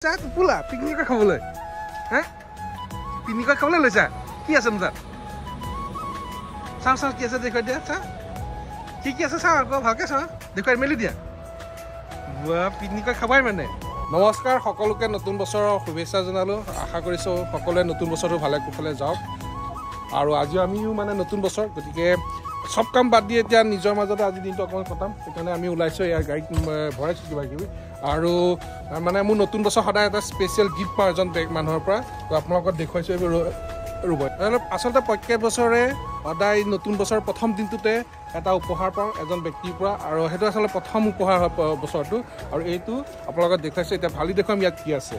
চাহ টোপোলা পিকনিক খাবলৈ হা পিকনিক খাবলৈ লৈছা কি আছে তাত চাওঁ চাওঁ কি আছে দেখুৱাই দিয়া চাওঁ কি আছে চাওঁ আকৌ ভালকৈ চাওঁ দেখুৱাই মেলি দিয়া পিকনিক খাবাই মানে নমস্কাৰ সকলোকে নতুন বছৰৰ শুভেচ্ছা জনালোঁ আশা কৰিছোঁ সকলোৱে নতুন বছৰটো ভালে কুশলে যাওক আৰু আজি আমিও মানে নতুন বছৰ গতিকে সব কাম বাদ দি এতিয়া নিজৰ মাজতে আজি দিনটো অকণমান কটাম সেইকাৰণে আমি ওলাইছোঁ ইয়াৰ গাড়ীত ভৰাইছোঁ কিবা কিবি আৰু মানে মোৰ নতুন বছৰ সদায় এটা স্পেচিয়েল গিফ্ট পাওঁ এজন মানুহৰ পৰা তো আপোনালোকক দেখুৱাইছোঁ এইবোৰ ৰ'ব আচলতে প্ৰত্যেক বছৰে সদায় নতুন বছৰৰ প্ৰথম দিনটোতে এটা উপহাৰ পাওঁ এজন ব্যক্তিৰ পৰা আৰু সেইটো আচলতে প্ৰথম উপহাৰ হয় বছৰটো আৰু এইটো আপোনালোকক দেখুৱাইছোঁ এতিয়া ভালি দেখুৱাম ইয়াত কি আছে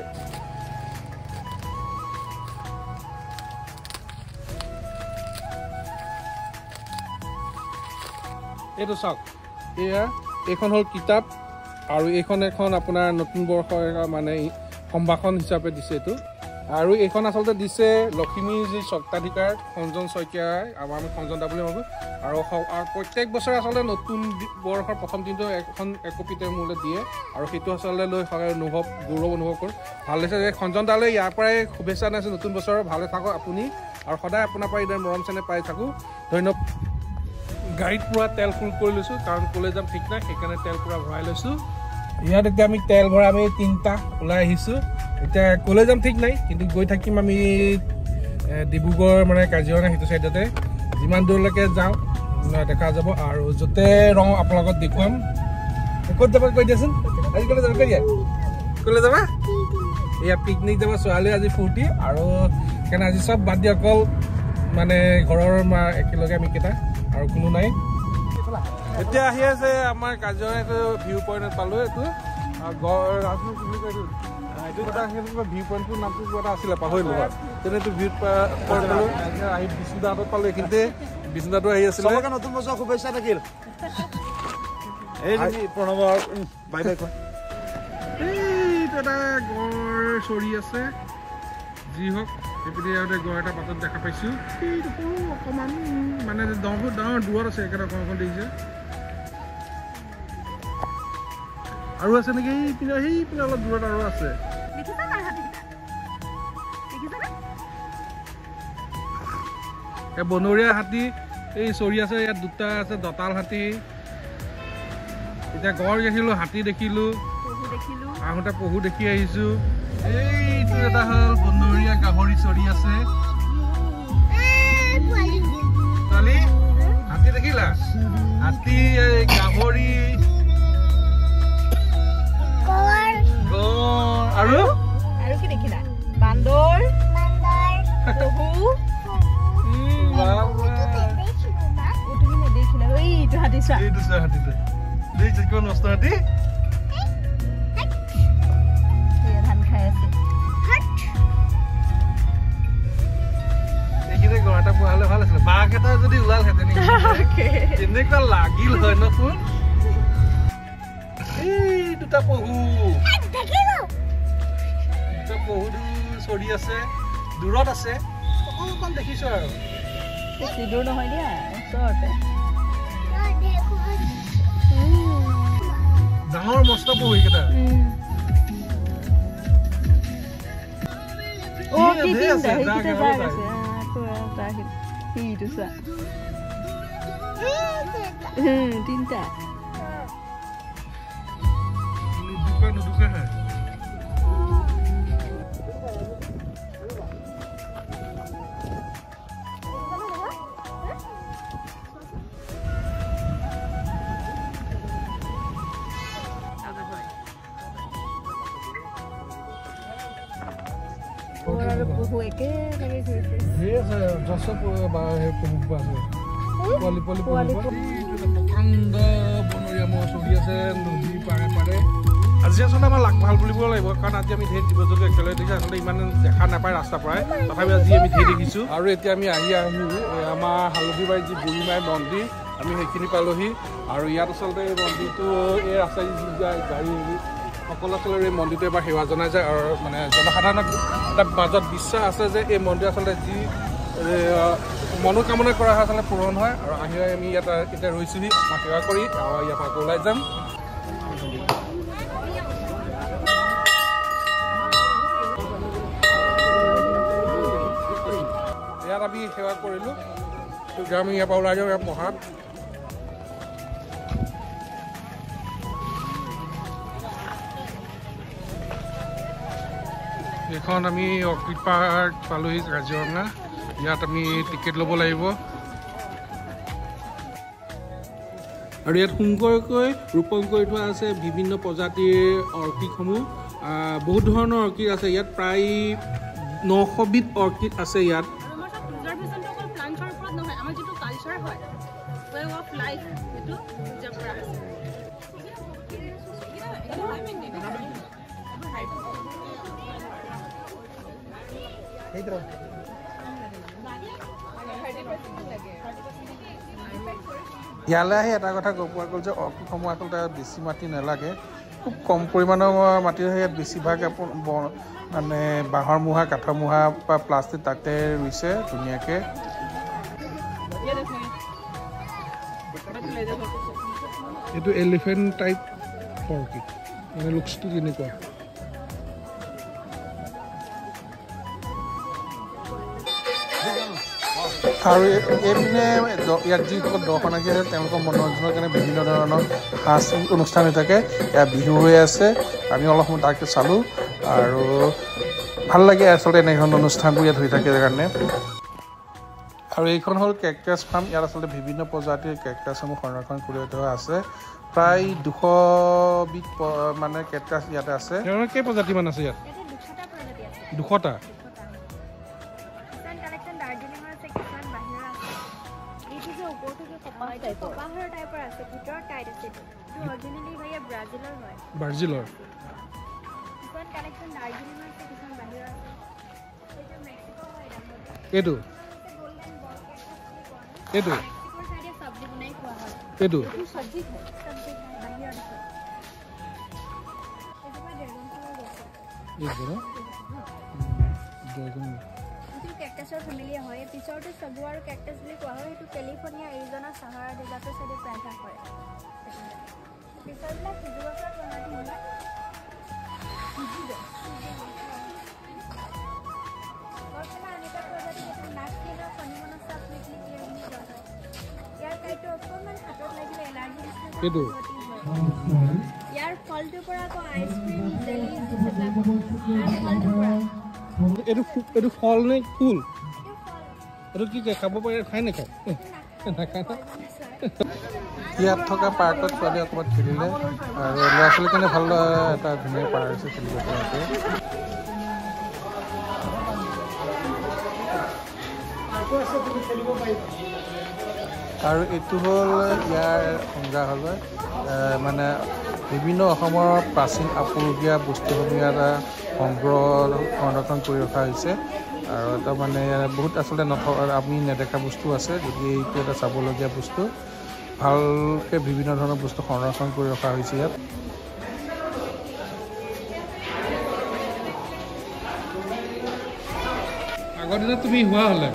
এইটো চাওক এয়া এইখন হ'ল কিতাপ আৰু এইখন এখন আপোনাৰ নতুন বৰ্ষৰ মানে সম্ভাষণ হিচাপে দিছে এইটো আৰু এইখন আচলতে দিছে লখিমীৰ যি স্বত্বাধিকাৰ খঞ্জন শইকীয়াই আমি খঞ্জন দা বুলি ভাবোঁ আৰু প্ৰত্যেক বছৰে আচলতে নতুন বৰ্ষৰ প্ৰথম দিনটো এখন একপিতে মোলৈ দিয়ে আৰু সেইটো আচলতে লৈ সদায় গৌৰৱ অনুভৱ কৰোঁ ভাল লাগিছে যে খঞ্জন দালৈ ইয়াৰ পৰাই শুভেচ্ছা জনাইছোঁ নতুন বছৰৰ ভালে থাকক আপুনি আৰু সদায় আপোনাৰ পৰা এইদৰে মৰম চেনেহ পাই থাকোঁ ধন্যবাদ গাড়ীত পূৰা তেল ফুল কৰি লৈছোঁ কাৰণ ক'লৈ যাম ঠিক নাই সেইকাৰণে তেল পূৰা ভৰাই লৈছোঁ ইয়াত এতিয়া আমি তেল ভৰাই আমি তিনিটা ওলাই আহিছোঁ এতিয়া ক'লৈ যাম ঠিক নাই কিন্তু গৈ থাকিম আমি ডিব্ৰুগড় মানে কাজিৰঙা সেইটো চাইডতে যিমান দূৰলৈকে যাওঁ দেখা যাব আৰু য'তে ৰওঁ আপোনালোকক দেখুৱাম ক'ত যাব কৈ দিয়াচোন আজি ক'লৈ যাব কৈ দিয়া ক'লৈ যাবা এয়া পিকনিক যাব ছোৱালী আজি ফূৰ্তি আৰু সেইকাৰণে আজি চব বাদ দি অকল মানে ঘৰৰ একেলগে আমি কেইটা আৰু কোনো নাই এতিয়া আহি আছে আমাৰ কাজিৰঙা এইটো ভিউ পইণ্ট পালোঁ এইটো ৰাজনীতি কি বুলি কয় এইটো কথা ভিউ পইণ্টটোৰ নামটো কিবা এটা আছিলে পাহৰিলোঁ তেনে এইটো ভিউ পইণ্ট পালোঁ আহি বিষ্ণুদাহঁতত পালোঁ এইখিনিতে বিষ্ণুদাটো আহি আছিলে নতুন বছৰ শুভেচ্ছা থাকিল এই প্ৰণৱৰ বাই বাই কোৱা এইটো এটা গড় চৰি আছে যি হওক এইপিনে গড় এটা পাতত দেখা পাইছোঁ এইটো অকণমান মানে ডাঙৰ দূৰত আছে একেটা অকণ দেখিছে আৰু আছে নেকি সেইপিনে অলপ দূৰত আৰু আছে বনৰীয়া হাতী এই চৰি আছে ইয়াত দুটা আছে দঁতাল হাতী এতিয়া গড় দেখিলোঁ হাতী দেখিলোঁ আহোঁতে পহু দেখি আহিছোঁ এইটো এটা হ'ল বনৰীয়া গাহৰি চৰি আছে ছোৱালী হাতী দেখিলা হাতী গাহৰি আৰু কি দেখিলা বান্দৰ পহু তুমি নেদেখিলা এইটো হাতী চোৱা এইটো চোৱা হাতীটো দেখিছে কিমান নষ্ট হাতী ধান খাই আছে এইখিনি গড় এটা পোৱা হ'লে ভাল আছিলে বাঘ এটা যদি ওলালহেঁতেন তেনেকুৱা লাগিল হয় ন ফোন এই দুটা পহু পহুটো চৰি আছে দূৰত আছে অকণমান দেখিছো আৰু বেছি দূৰ নহয় দিয়া ওচৰতে ডাঙৰ মস্ত পহু এইকেইটা তিনিটা নুদুকা হয় পহু একেলগে ঘূৰিছে প্ৰকাণ্ড বনৰীয়া ম'হ চৰি আছে নদীৰ পাৰে পাৰে আজি আচলতে আমাৰ লাগ ভাল বুলিব লাগিব কাৰণ আজি আমি ঢেৰ জীৱ জন্তু একেলগে দেখিছোঁ আচলতে ইমান দেখা নাপায় ৰাস্তাৰ পৰাই তথাপি আজি আমি ঢেৰ দেখিছোঁ আৰু এতিয়া আমি আহি আমাৰ হালধিবাৰী যি বুঢ়ীমাই মন্দিৰ আমি সেইখিনি পালোহি আৰু ইয়াত আচলতে এই মন্দিৰটো এই ৰাস্তাই যি যায় গাড়ী সকলো আচলতে এই মন্দিৰটো এবাৰ সেৱা জনাই যায় আৰু মানে জনসাধাৰণৰ এটা মাজত বিশ্বাস আছে যে এই মন্দিৰ আচলতে যি মনোকামনা কৰা হয় আচলতে পূৰণ হয় আৰু আহি আমি ইয়াত এতিয়া ৰৈছোহি আমাৰ সেৱা কৰি ইয়াৰ পৰা ওলাই যাম যোগাৰ কৰিলোঁ তেতিয়া আমি ইয়াৰ পৰা ওলাই যাওঁ ইয়াৰ পঢ়াত এখন আমি অৰ্কিড পাৰ্ক পালোহি কাজিৰঙা ইয়াত আমি টিকেট ল'ব লাগিব আৰু ইয়াত সুন্দৰকৈ ৰোপণ কৰি থোৱা আছে বিভিন্ন প্ৰজাতিৰ অৰ্কিডসমূহ বহুত ধৰণৰ অৰ্কিড আছে ইয়াত প্ৰায় 900 বিধ অৰ্কিড আছে ইয়াত ইয়ালৈ আহি এটা কথা গম পোৱা গ'ল যে অৰ্কিডসমূহ আচলতে বেছি মাটি নালাগে খুব কম পৰিমাণৰ মাটি ইয়াত বেছিভাগ মানে বাঁহৰ মুঢ়া কাঠৰ মুঢ়া বা প্লাষ্টিক তাতে ৰুইছে ধুনীয়াকৈ এইটো এলিফেণ্ট টাইপ অৰ্কিড মানে লুকছটো কেনেকুৱা আৰু এইপিনে ইয়াত যিসকল দৰ্শনাৰ্থী আছে তেওঁলোকৰ মনোৰঞ্জনৰ কাৰণে বিভিন্ন ধৰণৰ সাজ অনুষ্ঠান হৈ থাকে ইয়াত বিহু হৈ আছে আমি অলপ সময় তাকে চালোঁ আৰু ভাল লাগে আচলতে এনেধৰণৰ অনুষ্ঠানবোৰ ইয়াত হৈ থাকে কাৰণে আৰু এইখন হ'ল কেকটাছ ফাৰ্ম ইয়াত আচলতে বিভিন্ন প্ৰজাতিৰ কেকটাছসমূহ সংৰক্ষণ কৰি থোৱা আছে প্ৰায় 200 বিধ মানে কেকটাছ ইয়াতে আছে কেই প্ৰজাতিমান আছে ইয়াত 200টা ব্ৰাজিলৰ এইটো এইটো এইটো কেকটাছৰ ফেমিলি হয় পিছৰটো চবুৱাৰ কেকটাছ বুলি কোৱা হয় এইটো কেলিফৰ্ণিয়া এৰিজনা চাহাৰা ডেজাৰ্টৰ চাইডে প্ৰায় ভাগ হয় পিছৰবিলাক সিজুৱাছৰ প্ৰজাতি হয় বৰ্তমান এনেকুৱা প্ৰজাতি এটা নাগকিনৰ ফণিমনচা পিকনিক বুলি কোৱা হয় ইয়াৰ কাইটো অকণমান হাতত লাগিলে এলাৰ্জি নিচিনা ইয়াৰ ফলটোৰ পৰা আকৌ আইচক্ৰীম জেলি সেইবিলাক ফলটোৰ পৰা এইটো ফল নে ফুল এইটো কি খাব পাৰি খাই নাখায় নাখায় ইয়াত থকা পাৰ্কত ছোৱালী অকণমান খেলিলে আৰু ল'ৰা ছোৱালীৰ কাৰণে ভাল এটা ধুনীয়া পাৰ্ক আছে খেলিব পৰাকৈ আৰু এইটো হ'ল ইয়াৰ সংগ্ৰহালয় মানে বিভিন্ন অসমৰ প্ৰাচীন আপুৰুগীয়া বস্তুসমূহ ইয়াত সংৰক্ষণ কৰি ৰখা হৈছে আৰু এটা মানে বহুত আচলতে আমি নেদেখা বস্তু আছে গতিকে এইটো এটা চাবলগীয়া বস্তু ভালকৈ বিভিন্ন ধৰণৰ বস্তু সংৰক্ষণ কৰি ৰখা হৈছে ইয়াত আগৰ দিনত তুমি হোৱা হ'লে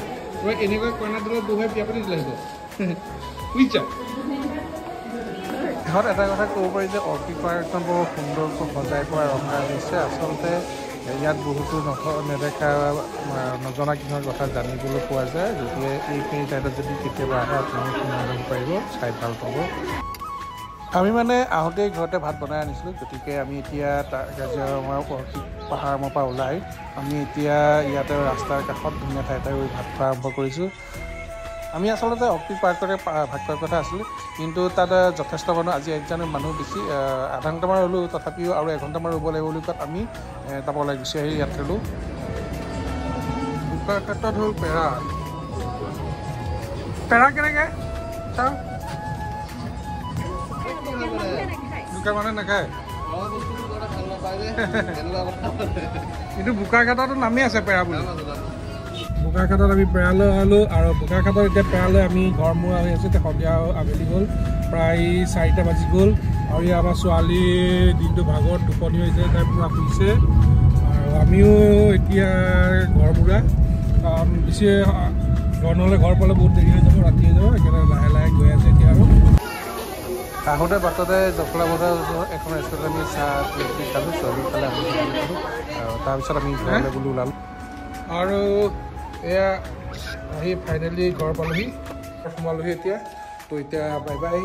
এনেকৈ কইনা দলত বহুৱাই বিয়া পাতি দিলে বুজিছা ইহঁত এটা কথা ক'ব পাৰি যে অৰ্কিড পাৰ্কখন বৰ সুন্দৰকৈ সজাই পৰা ৰখা হৈছে আচলতে ইয়াত বহুতো নেদেখা নজনা কিছুমান কথা জানিবলৈ পোৱা যায় গতিকে এইখিনি ঠাইত যদি কেতিয়াবা আহে আপুনি সোমাই ল'ব পাৰিব চাই ভাল পাব আমি মানে আহোঁতেই ঘৰতে ভাত বনাই আনিছিলোঁ গতিকে আমি এতিয়া কাজিৰঙা অৰ্কিড পাহাৰৰ পৰা ওলাই আমি এতিয়া ইয়াতে ৰাস্তাৰ কাষত ধুনীয়া ঠাইতে ভাত খোৱা আৰম্ভ কৰিছোঁ আমি আচলতে অৰ্কিড পাৰ্কতে ভাগ কৰাৰ কথা আছিল কিন্তু তাত যথেষ্ট মানুহ আজি একজানো মানুহ বেছি আধা ঘণ্টামান ৰ'লোঁ তথাপিও আৰু এঘণ্টামান ৰ'ব লাগিব বুলি কোৱাত আমি তাৰপৰা গুচি আহি ইয়াত থ'লোঁ বোকাৰ ক্ষেত্ৰত হ'ল পেৰা পেৰা কেনেকৈ চাওঁ বোকা মানুহে নাখায় কিন্তু বোকাখাটতো নামি আছে পেৰা বুলি বোকাখাটত আমি পেৰালৈ আলোঁ আৰু বোকাখাটত এতিয়া পেৰালৈ আমি ঘৰ মূৰা হৈ আছোঁ এতিয়া সন্ধিয়া আবেলি হ'ল প্ৰায় 4টা বাজি গ'ল আৰু ইয়াৰ আমাৰ ছোৱালী দিনটো ভাগত টোপনি হৈছে তাই পূৰা শুইছে আৰু আমিও এতিয়া ঘৰ মূৰা কাৰণ বেছি ঘৰ নহ'লে ঘৰ পালে বহুত দেৰি হৈ যাব ৰাতি হৈ যাব সেইকাৰণে লাহে লাহে গৈ আছে এতিয়া আৰু আহোঁতে বাটতে জখলা বজাৰ এখন ৰেষ্টুৰেণ্ট আমি চাহ প্লেট খালোঁ ছোৱালী খালে আমি খালোঁ আৰু তাৰপিছত আমি ঘৰলৈ বুলি ওলালোঁ আৰু এয়া আহি ফাইনেলি ঘৰ পালোহি সোমালোহি এতিয়া তো এতিয়া বাই বাই